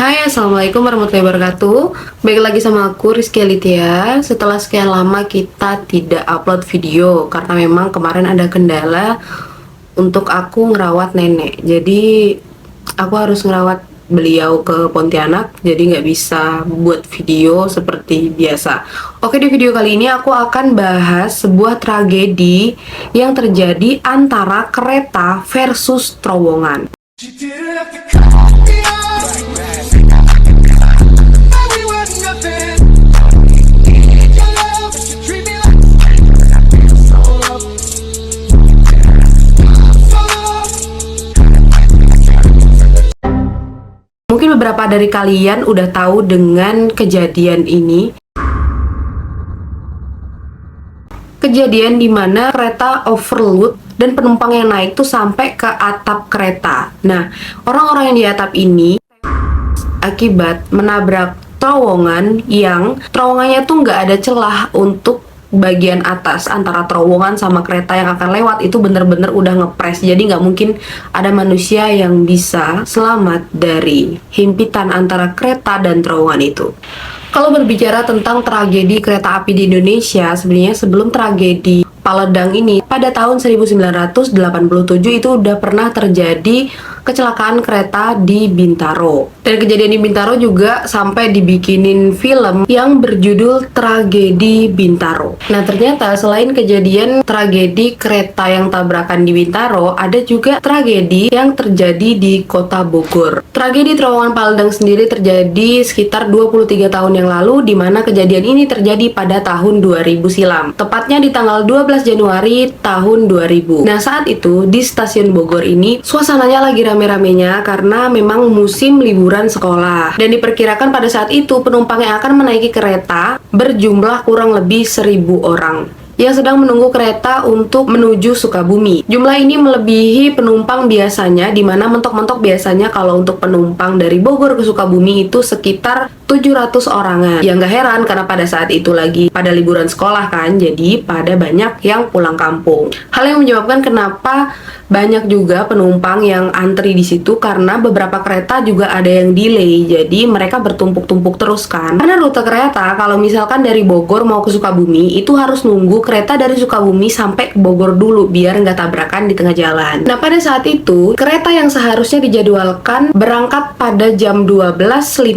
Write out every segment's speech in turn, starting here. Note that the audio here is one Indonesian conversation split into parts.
Hai, Assalamualaikum warahmatullahi wabarakatuh. Baik lagi sama aku, Rizky Alitia. Setelah sekian lama kita tidak upload video karena memang kemarin ada kendala untuk aku ngerawat nenek. Jadi aku harus ngerawat beliau ke Pontianak, jadi nggak bisa buat video seperti biasa. Oke, di video kali ini aku akan bahas sebuah tragedi yang terjadi antara kereta versus terowongan. Mungkin beberapa dari kalian udah tahu dengan kejadian ini. Kejadian dimana kereta overload dan penumpang yang naik tuh sampai ke atap kereta. Nah, orang-orang yang di atap ini akibat menabrak terowongan yang terowongannya tuh nggak ada celah untuk bagian atas antara terowongan sama kereta yang akan lewat, itu bener-bener udah ngepres, jadi nggak mungkin ada manusia yang bisa selamat dari himpitan antara kereta dan terowongan itu. Kalau berbicara tentang tragedi kereta api di Indonesia, sebenarnya sebelum tragedi Paledang ini, pada tahun 1987 itu udah pernah terjadi kecelakaan kereta di Bintaro. Dan kejadian di Bintaro juga sampai dibikinin film yang berjudul Tragedi Bintaro. Nah, ternyata selain kejadian tragedi kereta yang tabrakan di Bintaro, ada juga tragedi yang terjadi di Kota Bogor. Tragedi terowongan Paledang sendiri terjadi sekitar 23 tahun yang lalu, di mana kejadian ini terjadi pada tahun 2000 silam. Tepatnya di tanggal 12 Januari tahun 2000. Nah, saat itu di stasiun Bogor ini suasananya lagi rame-ramenya karena memang musim liburan sekolah. Dan diperkirakan pada saat itu penumpang yang akan menaiki kereta berjumlah kurang lebih 1000 orang yang sedang menunggu kereta untuk menuju Sukabumi. Jumlah ini melebihi penumpang biasanya, di mana mentok-mentok biasanya kalau untuk penumpang dari Bogor ke Sukabumi itu sekitar 700 orangan. Ya nggak heran karena pada saat itu lagi pada liburan sekolah kan, jadi pada banyak yang pulang kampung. Hal yang menyebabkan kenapa banyak juga penumpang yang antri di situ karena beberapa kereta juga ada yang delay, jadi mereka bertumpuk-tumpuk terus kan. Karena rute kereta kalau misalkan dari Bogor mau ke Sukabumi itu harus nunggu kereta dari Sukabumi sampai ke Bogor dulu biar nggak tabrakan di tengah jalan. Nah, pada saat itu kereta yang seharusnya dijadwalkan berangkat pada jam 12.50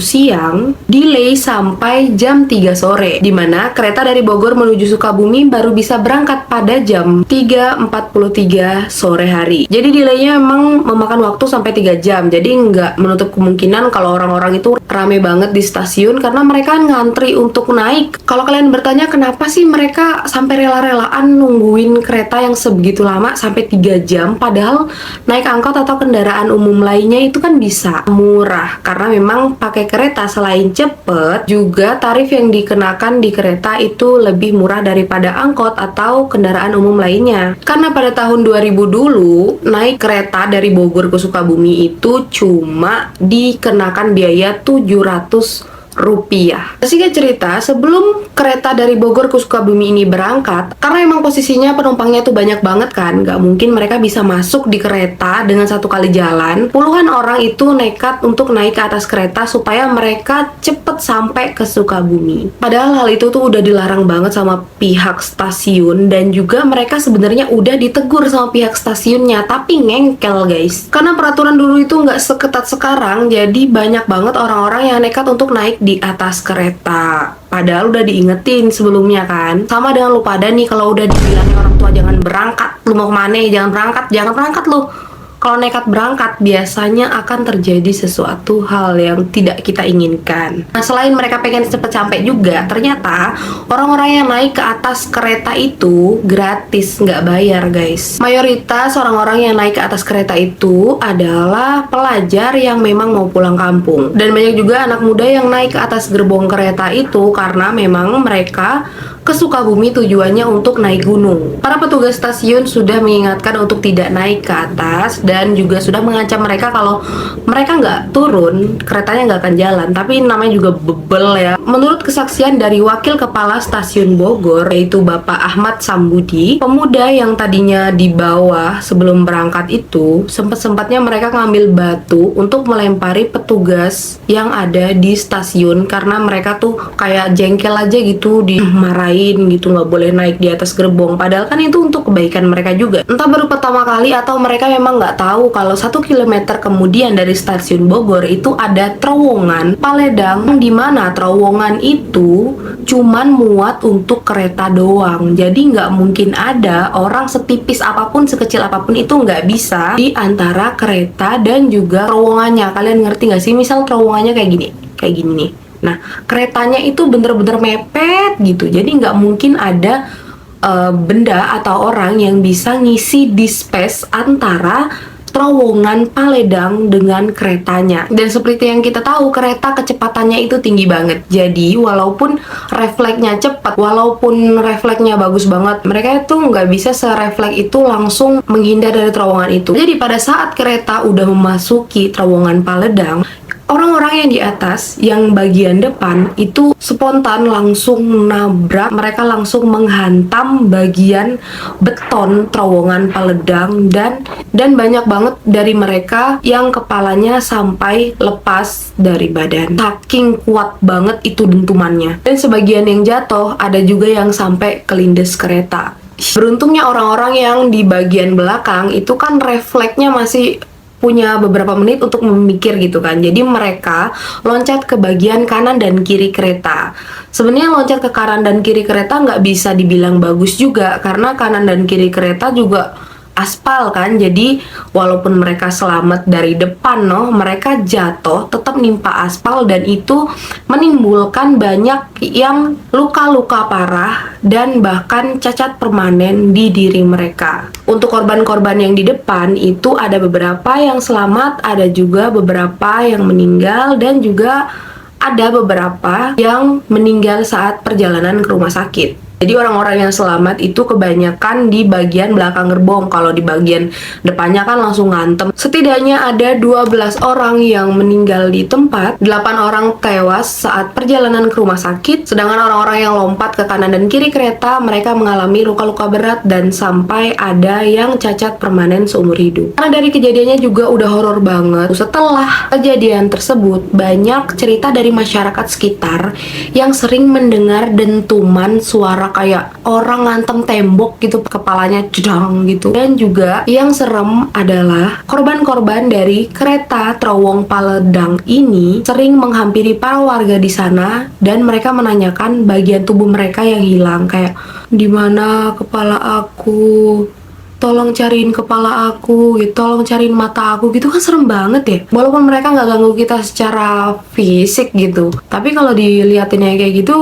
siang delay sampai jam 3 sore, dimana kereta dari Bogor menuju Sukabumi baru bisa berangkat pada jam 3.43 sore hari. Jadi delaynya memang memakan waktu sampai 3 jam, jadi nggak menutup kemungkinan kalau orang-orang itu rame banget di stasiun karena mereka ngantri untuk naik. Kalau kalian bertanya kenapa sih mereka sampai rela-relaan nungguin kereta yang sebegitu lama sampai 3 jam, padahal naik angkot atau kendaraan umum lainnya itu kan bisa murah, karena memang pakai kereta selain cepet juga tarif yang dikenakan di kereta itu lebih murah daripada angkot atau kendaraan umum lainnya. Karena pada tahun 2000 dulu naik kereta dari Bogor ke Sukabumi itu cuma dikenakan biaya 700 rupiah. Singkat cerita, sebelum kereta dari Bogor ke Sukabumi ini berangkat, karena emang posisinya penumpangnya tuh banyak banget kan, nggak mungkin mereka bisa masuk di kereta dengan satu kali jalan. Puluhan orang itu nekat untuk naik ke atas kereta supaya mereka cepet sampai ke Sukabumi. Padahal hal itu tuh udah dilarang banget sama pihak stasiun, dan juga mereka sebenarnya udah ditegur sama pihak stasiunnya, tapi ngengkel guys. Karena peraturan dulu itu nggak seketat sekarang, jadi banyak banget orang-orang yang nekat untuk naik di atas kereta. Padahal udah diingetin sebelumnya kan. Sama dengan lu pada nih, kalau udah dibilangin orang tua jangan berangkat, lu mau kemana? Jangan berangkat lu. Kalau nekat berangkat, biasanya akan terjadi sesuatu hal yang tidak kita inginkan. Nah, selain mereka pengen cepet sampai juga, ternyata orang-orang yang naik ke atas kereta itu gratis, nggak bayar guys. Mayoritas orang-orang yang naik ke atas kereta itu adalah pelajar yang memang mau pulang kampung. Dan banyak juga anak muda yang naik ke atas gerbong kereta itu karena memang mereka ke Sukabumi tujuannya untuk naik gunung. Para petugas stasiun sudah mengingatkan untuk tidak naik ke atas dan juga sudah mengancam mereka kalau mereka nggak turun, keretanya nggak akan jalan. Tapi namanya juga bebel ya. Menurut kesaksian dari Wakil Kepala Stasiun Bogor, yaitu Bapak Ahmad Sambudi, pemuda yang tadinya di bawah sebelum berangkat itu, sempat-sempatnya mereka ngambil batu untuk melempari petugas yang ada di stasiun karena mereka tuh kayak jengkel aja gitu, dimarahin gitu, nggak boleh naik di atas gerbong, padahal kan itu untuk kebaikan mereka juga. Entah baru pertama kali atau mereka memang nggak tahu kalau 1 kilometer kemudian dari stasiun Bogor itu ada terowongan Paledang, di mana terowongan itu cuman muat untuk kereta doang. Jadi nggak mungkin ada orang setipis apapun, sekecil apapun itu nggak bisa di antara kereta dan juga terowongannya. Kalian ngerti nggak sih? Misal terowongannya kayak gini nih. Nah, keretanya itu bener-bener mepet gitu. Jadi nggak mungkin ada benda atau orang yang bisa ngisi di space antara terowongan Paledang dengan keretanya. Dan seperti yang kita tahu, kereta kecepatannya itu tinggi banget. Jadi walaupun refleksnya cepat, walaupun refleksnya bagus banget, mereka itu nggak bisa serefleks itu langsung menghindar dari terowongan itu. Jadi pada saat kereta udah memasuki terowongan Paledang, orang-orang yang di atas, yang bagian depan itu spontan langsung nabrak, mereka langsung menghantam bagian beton terowongan Paledang dan banyak banget dari mereka yang kepalanya sampai lepas dari badan. Saking kuat banget itu dentumannya. Dan sebagian yang jatuh, ada juga yang sampai kelindes kereta. Beruntungnya orang-orang yang di bagian belakang itu kan refleksnya masih punya beberapa menit untuk memikir gitu kan. Jadi mereka loncat ke bagian kanan dan kiri kereta. Sebenarnya loncat ke kanan dan kiri kereta nggak bisa dibilang bagus juga, karena kanan dan kiri kereta juga aspal kan. Jadi walaupun mereka selamat dari depan mereka jatuh tetap nimpa aspal dan itu menimbulkan banyak yang luka-luka parah dan bahkan cacat permanen di diri mereka. Untuk korban-korban yang di depan itu ada beberapa yang selamat, ada juga beberapa yang meninggal, dan juga ada beberapa yang meninggal saat perjalanan ke rumah sakit. Jadi orang-orang yang selamat itu kebanyakan di bagian belakang gerbong. Kalau di bagian depannya kan langsung ngantem. Setidaknya ada 12 orang yang meninggal di tempat, 8 orang tewas saat perjalanan ke rumah sakit, sedangkan orang-orang yang lompat ke kanan dan kiri kereta, mereka mengalami luka-luka berat dan sampai ada yang cacat permanen seumur hidup. Karena dari kejadiannya juga udah horor banget. Setelah kejadian tersebut, banyak cerita dari masyarakat sekitar yang sering mendengar dentuman suara kayak orang ngantem tembok gitu, kepalanya jedang gitu. Dan juga yang serem adalah korban-korban dari kereta terowong Paledang ini sering menghampiri para warga di sana dan mereka menanyakan bagian tubuh mereka yang hilang, kayak di mana kepala aku, tolong cariin kepala aku gitu, tolong cariin mata aku gitu. Kan serem banget ya, walaupun mereka nggak ganggu kita secara fisik gitu, tapi kalau dilihatinnya kayak gitu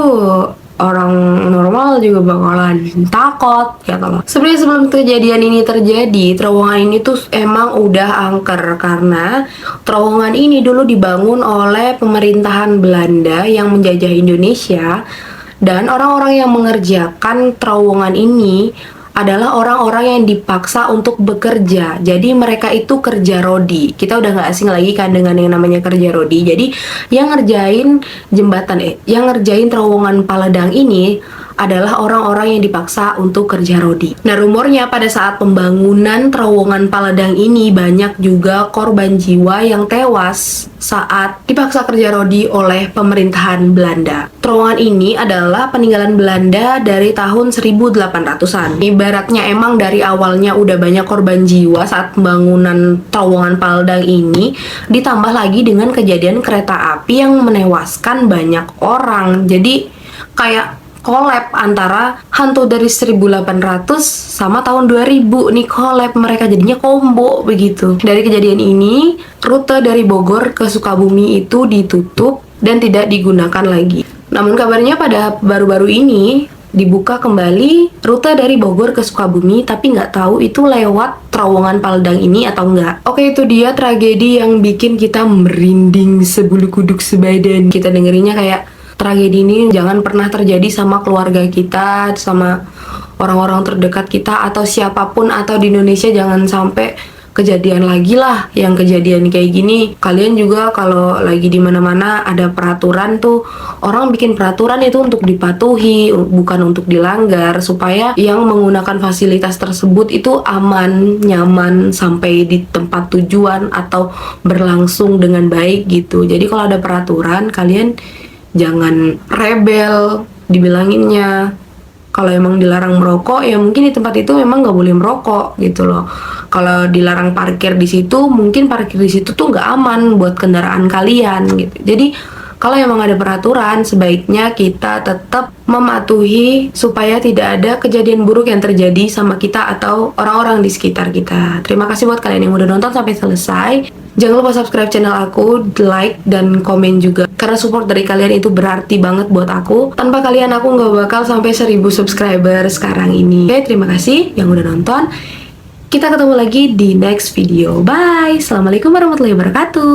orang normal juga bakalan takut gitu. Sebenarnya sebelum kejadian ini terjadi, terowongan ini tuh emang udah angker karena terowongan ini dulu dibangun oleh pemerintahan Belanda yang menjajah Indonesia, dan orang-orang yang mengerjakan terowongan ini adalah orang-orang yang dipaksa untuk bekerja. Jadi mereka itu kerja rodi. Kita udah nggak asing lagi kan dengan yang namanya kerja rodi. Jadi yang ngerjain yang ngerjain terowongan Paledang ini adalah orang-orang yang dipaksa untuk kerja rodi. Nah, rumornya pada saat pembangunan terowongan Paledang ini banyak juga korban jiwa yang tewas saat dipaksa kerja rodi oleh pemerintahan Belanda. Terowongan ini adalah peninggalan Belanda dari tahun 1800-an. Ibaratnya emang dari awalnya udah banyak korban jiwa saat pembangunan terowongan Paledang ini, ditambah lagi dengan kejadian kereta api yang menewaskan banyak orang. Jadi kayak collab antara hantu dari 1800 sama tahun 2000 nih, collab mereka, jadinya combo begitu. Dari kejadian ini, rute dari Bogor ke Sukabumi itu ditutup dan tidak digunakan lagi. Namun kabarnya pada baru-baru ini dibuka kembali rute dari Bogor ke Sukabumi, tapi nggak tahu itu lewat terowongan Paledang ini atau enggak. Oke, itu dia tragedi yang bikin kita merinding sebulu kuduk sebadan. Kita dengerinnya kayak tragedi ini jangan pernah terjadi sama keluarga kita, sama orang-orang terdekat kita, atau siapapun, atau di Indonesia jangan sampai kejadian lagi lah yang kejadian kayak gini. Kalian juga kalau lagi di mana-mana ada peraturan tuh, orang bikin peraturan itu untuk dipatuhi, bukan untuk dilanggar, supaya yang menggunakan fasilitas tersebut itu aman, nyaman sampai di tempat tujuan atau berlangsung dengan baik gitu. Jadi kalau ada peraturan, kalian jangan rebel dibilanginnya. Kalau emang dilarang merokok, ya mungkin di tempat itu memang nggak boleh merokok gitu loh. Kalau dilarang parkir di situ, mungkin parkir di situ tuh nggak aman buat kendaraan kalian gitu. Jadi kalau emang ada peraturan, sebaiknya kita tetap mematuhi supaya tidak ada kejadian buruk yang terjadi sama kita atau orang-orang di sekitar kita. Terima kasih buat kalian yang udah nonton sampai selesai. Jangan lupa subscribe channel aku, like, dan komen juga. Karena support dari kalian itu berarti banget buat aku. Tanpa kalian aku nggak bakal sampai 1000 subscriber sekarang ini. Oke, terima kasih yang udah nonton. Kita ketemu lagi di next video. Bye. Assalamualaikum warahmatullahi wabarakatuh.